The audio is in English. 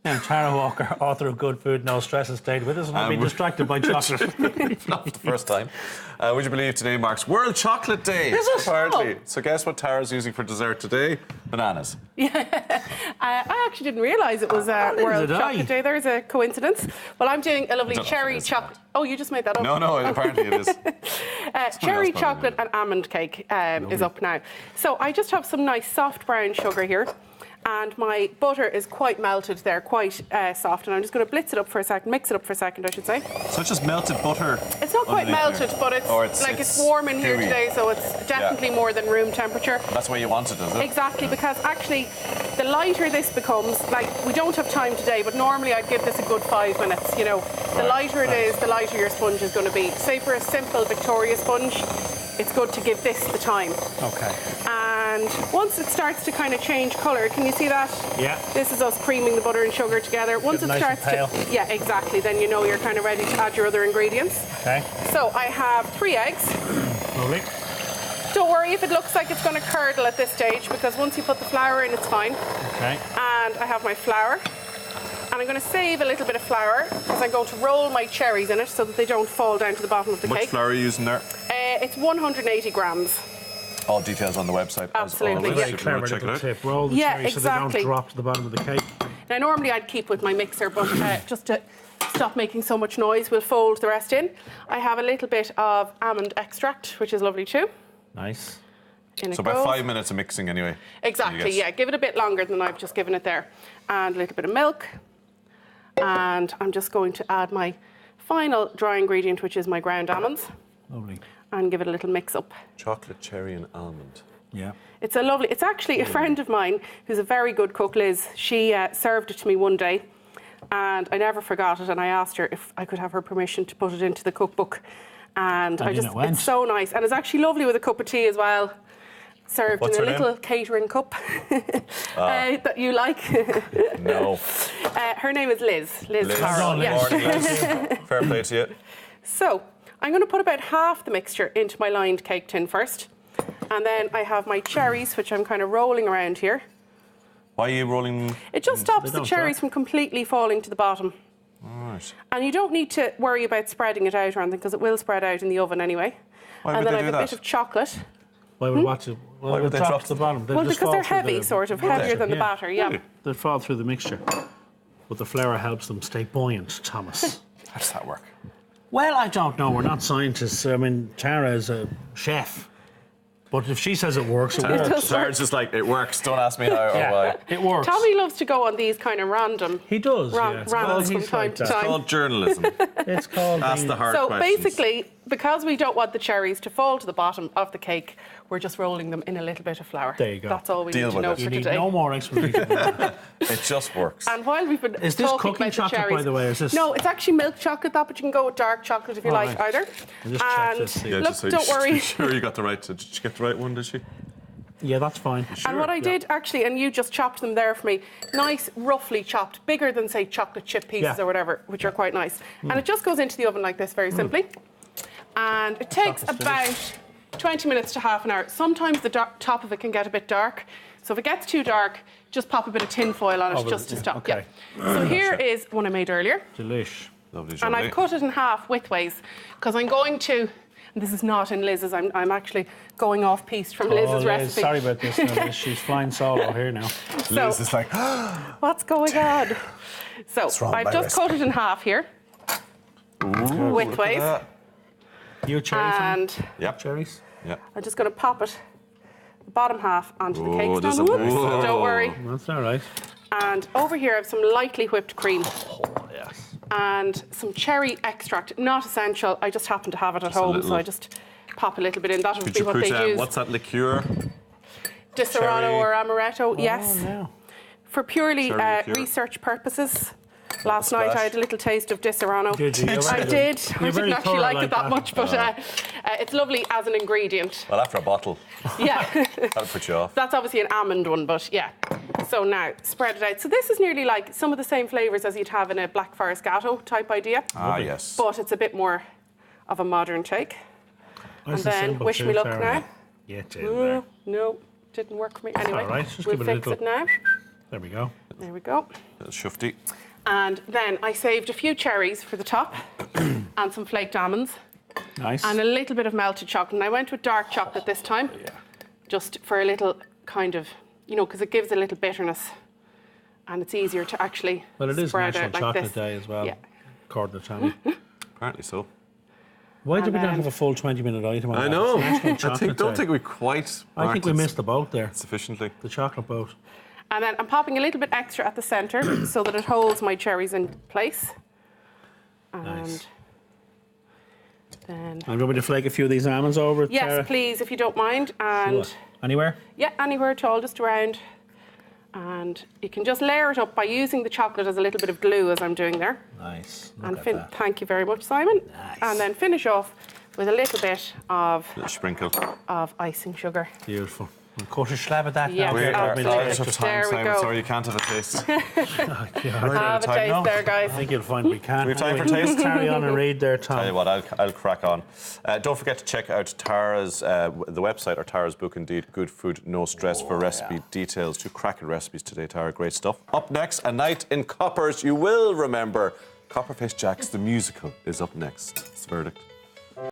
Yeah, Tara Walker, author of Good Food, No Stress, has stayed with us, and I've been distracted by chocolate. Not the first time. Would you believe today marks World Chocolate Day? Is it? Apparently. Oh. So guess what Tara's using for dessert today? Bananas. I actually didn't realise it was World did I. Chocolate Day. There's a coincidence. Well, I'm doing a lovely Don't know if cherry it is, chocolate. Oh, you just made that up. No, apparently it is. Cherry else probably chocolate did. and almond cake is up now. So I just have some nice soft brown sugar here. And my butter is quite melted there, quite soft. And I'm just going to blitz it up for a second, mix it up for a second, I should say. So it's just melted butter. It's not quite underneath melted, there. but it's Or it's warm in here gooey. today, so it's definitely more than room temperature. That's where you want it, is it? Exactly, because actually, the lighter this becomes, like, we don't have time today, but normally I'd give this a good 5 minutes, you know. The lighter it is, the lighter your sponge is going to be. Say for a simple Victoria sponge, it's good to give this the time. Okay. And once it starts to kind of change colour, can you see that? Yeah. This is us creaming the butter and sugar together. Once it nice and starts to, yeah, exactly, then you know you're kind of ready to add your other ingredients. Okay. So I have 3 eggs. Lovely. Don't worry if it looks like it's going to curdle at this stage, because once you put the flour in, it's fine. Okay. And I have my flour. And I'm going to save a little bit of flour because I'm going to roll my cherries in it so that they don't fall down to the bottom of the How much cake. flour are you using there? It's 180 grams. All details on the website. Absolutely, As yeah. always, Very if you want clever to check it little out. tip. Roll the Yeah, cherries so they exactly. don't drop to the bottom of the cake. Now, normally I'd keep with my mixer, but just to stop making so much noise, we'll fold the rest in. I have a little bit of almond extract, which is lovely too. Nice. In it So about goes. 5 minutes of mixing anyway. Exactly, yeah. Give it a bit longer than I've just given it there. And a little bit of milk. And I'm just going to add my final dry ingredient, which is my ground almonds, Lovely. and give it a little mix up. Chocolate, cherry and almond. Yeah. It's a lovely, it's actually a friend of mine who's a very good cook, Liz. She served it to me one day and I never forgot it, and I asked her if I could have her permission to put it into the cookbook. And in it went. it's so nice. And it's actually lovely with a cup of tea as well. Served What's in a her name? little catering cup that you like. No. Her name is Liz. Liz Carroll. Liz. Yeah. Morning, Liz. Fair play to you. So I'm going to put about half the mixture into my lined cake tin first. And then I have my cherries, which I'm kind of rolling around here. Why are you rolling? It just stops the don't cherries drop. from completely falling to the bottom. Right. And you don't need to worry about spreading it out or anything, because it will spread out in the oven anyway. Why And would then they I do have a that? bit of chocolate. Why would watch it? Why would they drop drop to the bottom? They'd Well, just because fall they're through heavy, the- sort of heavier than the Yeah. batter, yeah. They'd fall through the mixture. But the flour helps them stay buoyant, Thomas. How does that work? Well, I don't know. We're not scientists. I mean, Tara is a chef. But if she says it works, it works. Tara's just like, it works. Don't ask me how or why. It works. Tommy loves to go on these kind of random He does. ram- yeah. rambles from He's time like to that. time. It's called journalism. It's called. Ask the hard So questions. basically, because we don't want the cherries to fall to the bottom of the cake, we're just rolling them in a little bit of flour. There you go. That's all we Deal need to with know it. You for need today. no more explanation. It just works. And while we've been Is this talking cooking about the chocolate, cherries, by the way? Is this? No, it's actually milk chocolate, that, but you can go with dark chocolate if you All like right. either. I'll just check And this, see. Yeah, look, just so don't worry. Sure, you got the right. Did she get the right one? Did she? Yeah, that's fine. And what I did actually, and you just chopped them there for me, nice, roughly chopped, bigger than, say, chocolate chip pieces Yeah. or whatever, which are quite nice. And it just goes into the oven like this, very simply. And it takes Chocolate's about 20 minutes to half an hour. Sometimes the top of it can get a bit dark. So if it gets too dark, just pop a bit of tin foil on it Over just it, to yeah, stop. okay. Yeah. So here is one I made earlier. Delish. Lovely, And lovely. I've cut it in half widthways because I'm going to, and this is not in Liz's, I'm actually going off piece from Liz's Liz, recipe. sorry about this. Now, Liz. She's flying solo here now. So, Liz is like, what's going on? So wrong with I've my just cut it in half here, widthways, You a cherry fan? and Yep. Cherries? Yeah. I'm just going to pop it, the bottom half, onto the Oh, cake there's stand. a- Whoops, Whoa. don't worry. That's all right. And over here I have some lightly whipped cream Oh, yes. and some cherry extract. Not essential, I just happen to have it at a home, little- so I just pop a little bit in. That would Could be you what put, they use. what's that liqueur? Di Serrano cherry- or Amaretto, yes. Oh, no. For purely Cherry liqueur. research purposes. Last night I splash. had a little taste of Di Serrano. Did you? You're I very did. good. I You're didn't very actually thorough like like it that that. much, but it's lovely as an ingredient. Well, after a bottle, Yeah. that'll put you off. That's obviously an almond one, but yeah. So now, spread it out. So this is nearly like some of the same flavours as you'd have in a Black Forest Gatto type idea, Ah, yes. but it's a bit more of a modern take. Nice And then simple wish too, me luck Tara. now. Yeah, it did there. No, didn't work for me. Anyway, all right, just we'll give it a fix little- it now. There we go. There we go. Little shufty. And then I saved a few cherries for the top and some flaked almonds Nice. and a little bit of melted chocolate. And I went with dark chocolate this time, just for a little kind of, you know, because it gives a little bitterness and it's easier to actually Well, it is spread National out like Chocolate this. Day as well, Yeah. according to Tommy. Apparently so. Why did we And not then- have a full 20-minute item on I that? know. It's National I Chocolate don't Day. think we quite. I think we marked it missed the boat there. sufficiently. The chocolate boat. And then I'm popping a little bit extra at the centre so that it holds my cherries in place. And Nice. then, I'm going to flake a few of these almonds over. yes, Tara? please, if you don't mind. And Sure. Anywhere? yeah, anywhere at all, just around. And you can just layer it up by using the chocolate as a little bit of glue, as I'm doing there. Nice. And Look at that. thank you very much, Simon. Nice. And then finish off with a little bit of Little sprinkle. icing sugar. Beautiful. And cut a slab of that Yes, now. We There, are absolutely. out of time, There we Simon. go. Sorry, you can't have a taste. God. Have a time taste now. there, I guys. think you'll find we can't. We have time for Anyway, taste? Carry on and read there, Tom. Tell you what, I'll crack on. Don't forget to check out Tara's the website or Tara's book, indeed, Good Food, No Stress, for recipe details. 2 cracking recipes today, Tara. Great stuff. Up next, A Night in Coppers. You will remember Copperface Jacks, the musical, is up next. It's the verdict.